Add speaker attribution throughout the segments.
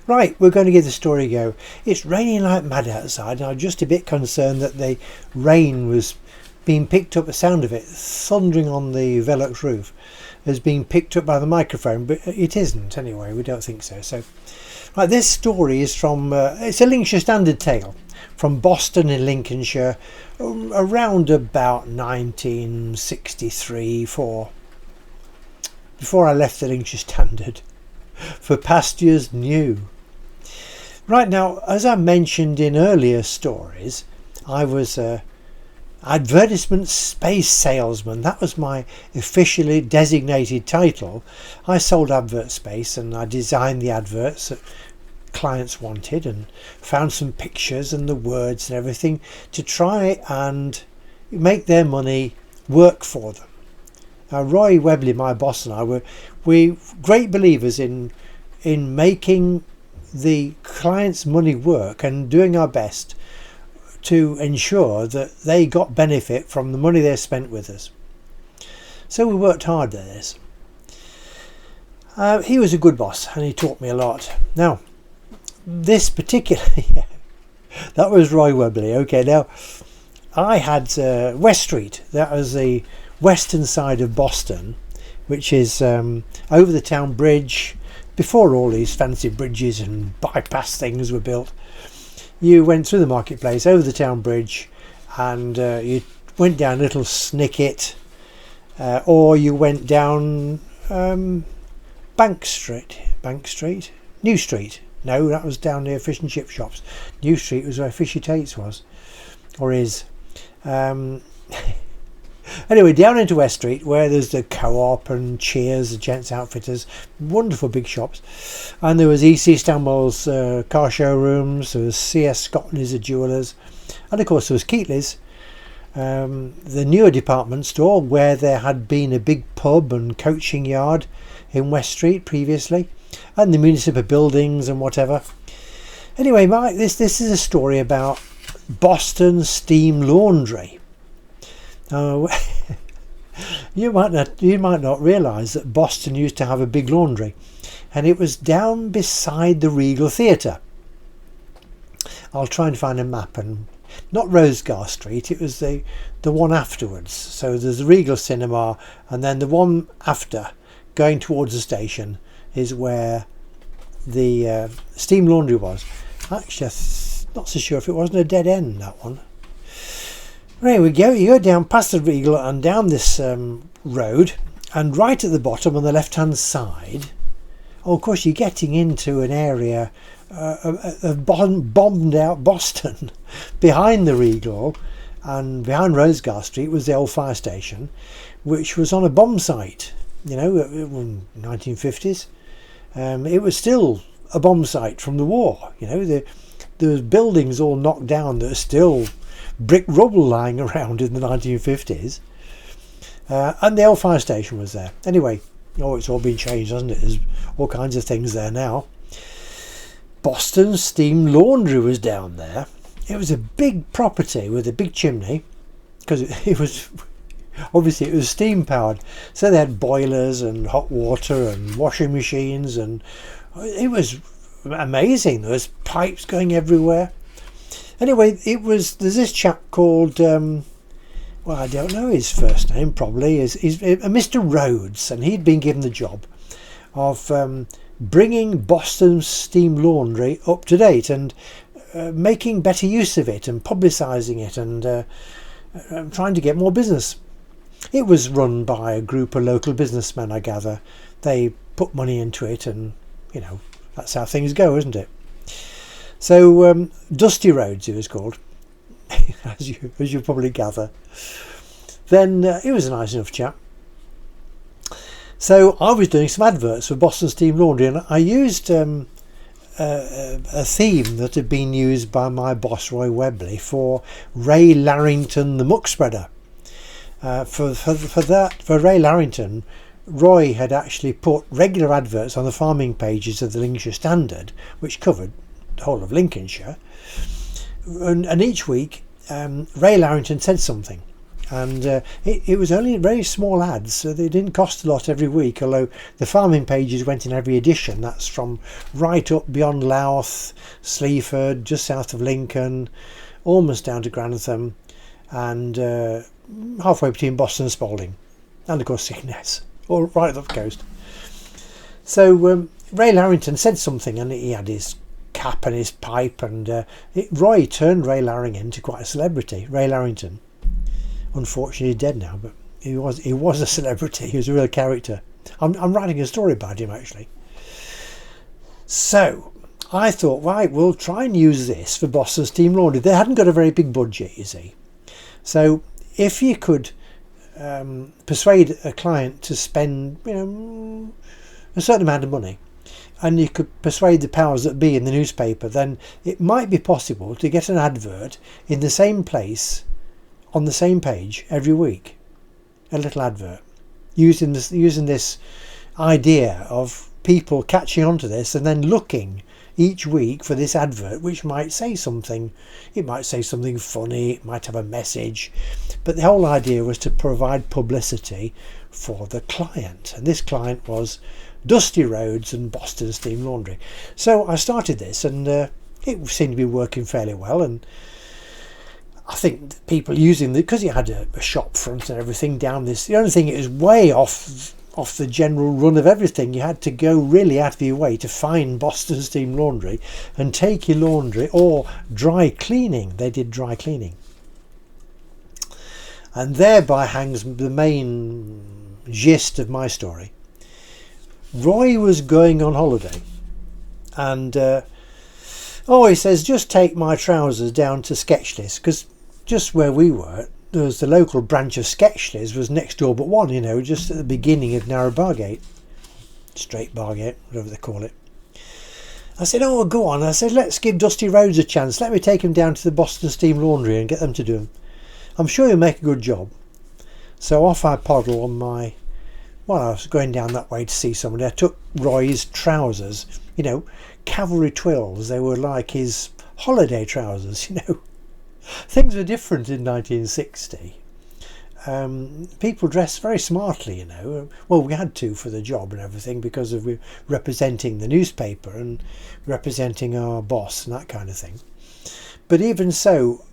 Speaker 1: Right, we're going to give the story a go. It's raining like mad outside, and I'm just a bit concerned that the rain was being picked up, the sound of it thundering on the Velux roof as being picked up by the microphone, but it isn't anyway, we don't think so. So, right, this story is from, it's a Lincolnshire Standard tale from Boston in Lincolnshire around about 1963-4, before I left the Lincolnshire Standard for pastures new. Right, now, as I mentioned in earlier stories, I was a advertisement space salesman. That was my officially designated title. I sold advert space, and I designed the adverts that clients wanted and found some pictures and the words and everything to try and make their money work for them. Now, Roy Webley, my boss, and I were great believers in making the client's money work and doing our best to ensure that they got benefit from the money they spent with us. So we worked hard at this. He was a good boss and he taught me a lot. Now, this particular, that was Roy Webley. Okay, now I had West Street. That was the western side of Boston, which is over the town bridge. Before all these fancy bridges and bypass things were built, you went through the marketplace, over the town bridge, and you went down Little Snicket, or you went down Bank Street, New Street. No, that was down near fish and chip shops. New Street was where Fishy Tate's was, or is. Anyway, down into West Street, where there's the Co-op and Cheers, the Gents Outfitters, wonderful big shops. And there was E.C. Stanwell's car showrooms, there was C.S. Scotland's, the jewellers, and of course there was Keatley's, the newer department store, where there had been a big pub and coaching yard in West Street previously, and the municipal buildings and whatever. Anyway, Mike, this is a story about Boston Steam Laundry. You might not realise that Boston used to have a big laundry, and it was down beside the Regal Theatre. I'll try and find a map, and not Rosegar Street, it was the one afterwards. So there's the Regal Cinema, and then the one after, going towards the station, is where the steam laundry was. Actually, I'm not so sure if it wasn't a dead end, that one. There we go. You go down past the Regal and down this road, and right at the bottom on the left hand side, of course you're getting into an area of bombed out Boston. Behind the Regal and behind Rosegar Street was the old fire station, which was on a bomb site, in 1950s. It was still a bomb site from the war. There was buildings all knocked down that are still brick rubble lying around in the 1950s, and the old fire station was there. Anyway, it's all been changed, hasn't it? There's all kinds of things there now. Boston Steam Laundry was down there. It was a big property with a big chimney, because it was obviously it was steam powered, so they had boilers and hot water and washing machines, and it was amazing. There was pipes going everywhere. Anyway, there's this chap called, I don't know his first name, probably, is Mr. Rhodes, and he'd been given the job of bringing Boston Steam Laundry up to date and making better use of it and publicising it and trying to get more business. It was run by a group of local businessmen, I gather. They put money into it, and, that's how things go, isn't it? So Dusty Rhodes, he was called, as you probably gather. Then he was a nice enough chap. So I was doing some adverts for Boston Steam Laundry, and I used a theme that had been used by my boss Roy Webley for Ray Larrington, the muck spreader. For Ray Larrington, Roy had actually put regular adverts on the farming pages of the Lincolnshire Standard, which covered the whole of Lincolnshire, and each week Ray Larrington said something, And it was only very small ads, so they didn't cost a lot every week, although the farming pages went in every edition. That's from right up beyond Louth, Sleaford, just south of Lincoln, almost down to Grantham, and halfway between Boston and Spalding, and of course Skegness, or right up the coast. So Ray Larrington said something, and he had his cap and his pipe, and Roy turned Ray Larrington into quite a celebrity. Ray Larrington, unfortunately dead now, but he was a celebrity. He was a real character. I'm writing a story about him actually. So I thought, right, we'll try and use this for Boston Steam Laundry. They hadn't got a very big budget, you see. So if you could persuade a client to spend, a certain amount of money, and you could persuade the powers that be in the newspaper, then it might be possible to get an advert in the same place on the same page every week. A little advert using this idea of people catching on to this and then looking each week for this advert, which might say something. It might say something funny, it might have a message, but the whole idea was to provide publicity for the client, and this client was Dusty Rhodes and Boston Steam Laundry. So I started this, and it seemed to be working fairly well, and I think people using it, because you had a shop front and everything down this, the only thing, it was way off the general run of everything. You had to go really out of your way to find Boston Steam Laundry and take your laundry, or dry cleaning. They did dry cleaning. And thereby hangs the main gist of my story. Roy was going on holiday, and he says, just take my trousers down to Sketchless, because just where we were, there was the local branch of Sketchless was next door but one, just at the beginning of Narrow Bargate, Straight Bargate, whatever they call it. I said, go on. I said, let's give Dusty Rhodes a chance. Let me take him down to the Boston Steam Laundry and get them to do him. I'm sure he'll make a good job. So off I poddle on my... Well, I was going down that way to see somebody. I took Roy's trousers, cavalry twills. They were like his holiday trousers, Things were different in 1960. People dressed very smartly, Well, we had to for the job and everything, because of we representing the newspaper and representing our boss and that kind of thing. But even so,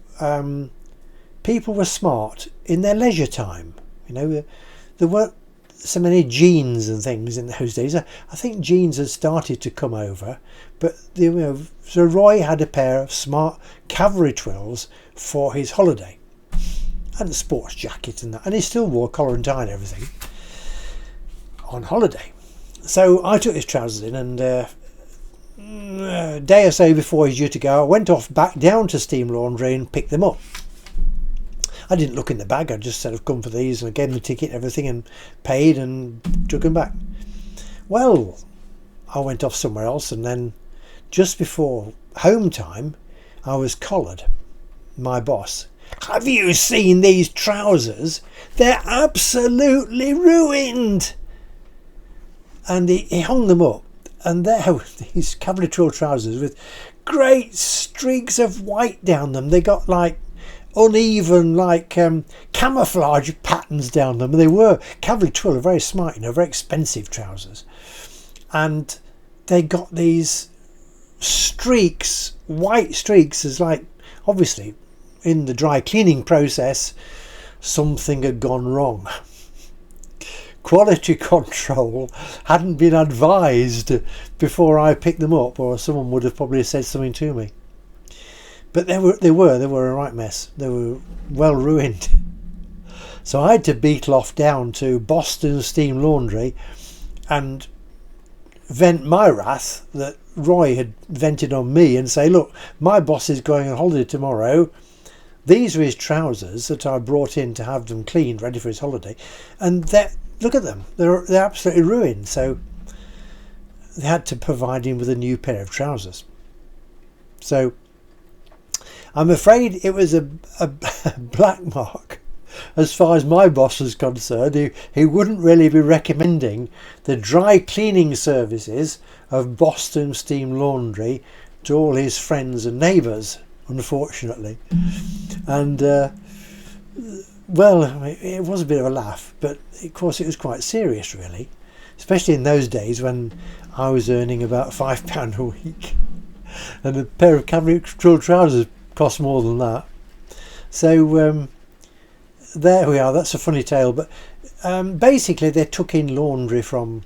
Speaker 1: people were smart in their leisure time. There weren't so many jeans and things in those days. I think jeans had started to come over, but so Roy had a pair of smart cavalry twills for his holiday, and a sports jacket and that, and he still wore collar and tie and everything on holiday. So I took his trousers in, and a day or so before he's due to go, I went off back down to Steam Laundry and picked them up. I didn't look in the bag. I just said, I've come for these, and I gave him the ticket and everything and paid and took them back. Well, I went off somewhere else, and then just before home time, I was collared. My boss, have you seen these trousers? They're absolutely ruined. And he hung them up, and there were these cavalry twill trousers with great streaks of white down them. They got like uneven, like camouflage patterns down them. And they were cavalry twill, are very smart, very expensive trousers, and they got these streaks, white streaks, as like, obviously in the dry cleaning process something had gone wrong. Quality control hadn't been advised before I picked them up, or someone would have probably said something to me. But they were a right mess. They were well ruined. So I had to beetle off down to Boston Steam Laundry and vent my wrath that Roy had vented on me, and say, look, my boss is going on holiday tomorrow. These are his trousers that I brought in to have them cleaned, ready for his holiday, and look at them. They're absolutely ruined. So they had to provide him with a new pair of trousers. So I'm afraid it was a black mark as far as my boss was concerned. He wouldn't really be recommending the dry cleaning services of Boston Steam Laundry to all his friends and neighbours, unfortunately. And Well, it was a bit of a laugh, but of course it was quite serious, really, especially in those days when I was earning about £5 a week, and a pair of cavity-controlled trousers cost more than that. So there we are. That's a funny tale, but basically they took in laundry from,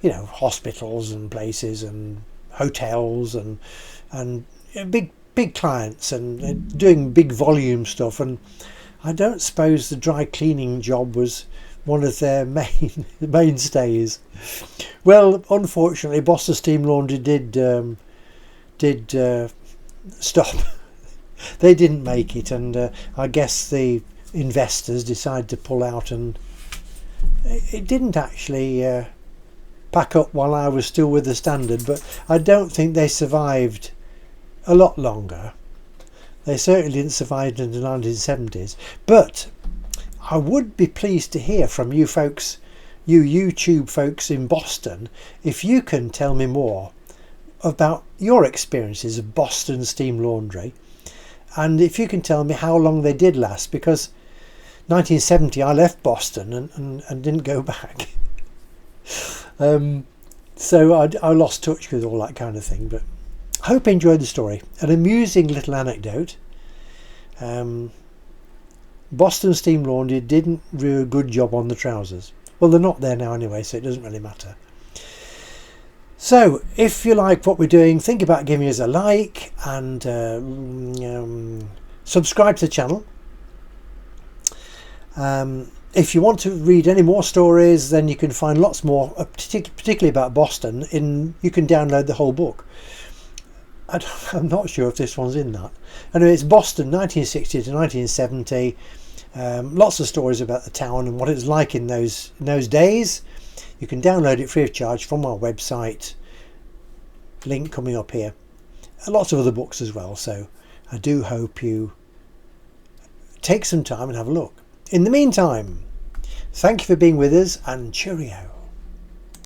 Speaker 1: hospitals and places and hotels and big clients, and doing big volume stuff. And I don't suppose the dry cleaning job was one of their mainstays. Well, unfortunately, Boston Steam Laundry did stop. They didn't make it, and I guess the investors decided to pull out, and it didn't actually pack up while I was still with the Standard, but I don't think they survived a lot longer. They certainly didn't survive into the 1970s, but I would be pleased to hear from you folks, you YouTube folks in Boston, if you can tell me more about your experiences of Boston Steam Laundry, and if you can tell me how long they did last, because 1970 I left Boston and didn't go back. So I lost touch with all that kind of thing, but I hope you enjoyed the story. An amusing little anecdote. Boston Steam Laundry didn't do a good job on the trousers. Well, they're not there now anyway, so it doesn't really matter. So if you like what we're doing, think about giving us a like and subscribe to the channel. If you want to read any more stories, then you can find lots more, particularly about Boston. You can download the whole book. I'm not sure if this one's in that. Anyway, it's Boston 1960 to 1970. Lots of stories about the town and what it was like in those days. You can download it free of charge from our website. Link coming up here. Lots of other books as well. So I do hope you take some time and have a look. In the meantime, thank you for being with us, and cheerio.